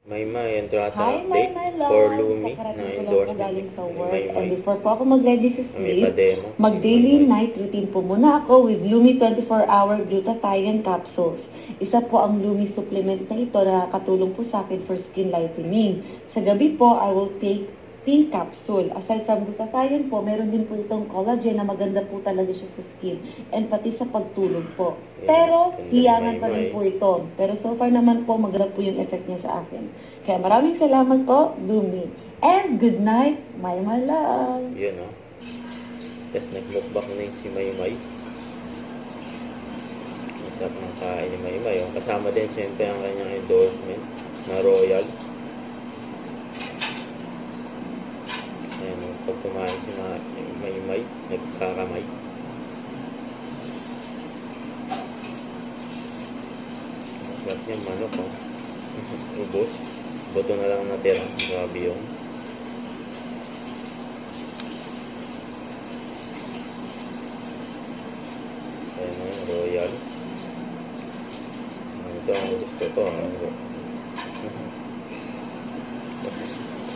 May entrata Hi, update my love. for Lumi na Kakarating ko lang po endorsement galing sa ni work. And Maymay. before po ako mag-ready sa May sleep, pa-demo. mag-daily night routine po muna ako with Lumi 24-hour glutathione capsules. Isa po ang Lumi supplement na ito na nakakatulong po sa akin for skin lightening. Sa gabi po, I will take pink capsule. Aside from glutathione po, meron din po itong collagen na maganda po talaga siya sa skin and pati sa pagtulog po. Pero, hiyangan pa rin po ito. Pero so far naman po, maganda po yung effect niya sa akin. Kaya maraming salamat po, Lumi. And good night, my love. Yun, no? Tapos nag-mukbang na yung si Maymay. Masarap ng kain ni Maymay. Oh. Kasama din siyempre ang kanyang endorsement na Royal. Ayan, oh. Pag kumain si Maymay, nagkakamay. Masarap niya manok, oh. Ubos. Buto na lang natira. Grabe yun. Ayan na yung Royal. Ito ang gusto ko.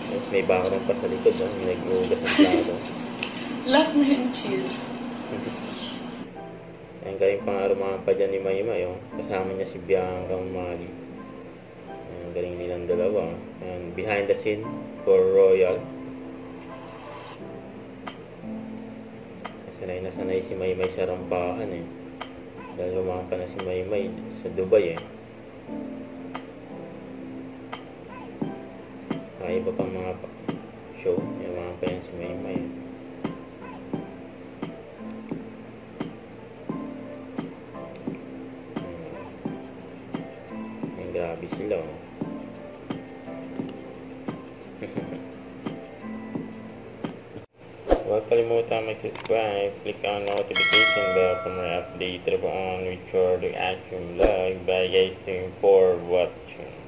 Tapos may background pa sa likod. May nag-uugas ang plato. Last na yung cheese. Ayan kayong pangarumahan pa dyan ni Maymay. Oh. Kasama niya si Bianca Mali. Ayan, galing nilang dalawa. Ayan, behind the scene for Royal. Sanay na sanay si Maymay sa rampahan eh. Dahil lumakan pa na si Maymay sa Dubai eh. Kaya iba pang mga show, lumakan pa yan si Maymay eh. Grabe sila oh. Huwag kalimutan mag-subscribe, click on notification bell for more update on with your reaction vlog. Bye guys, thank you for watching.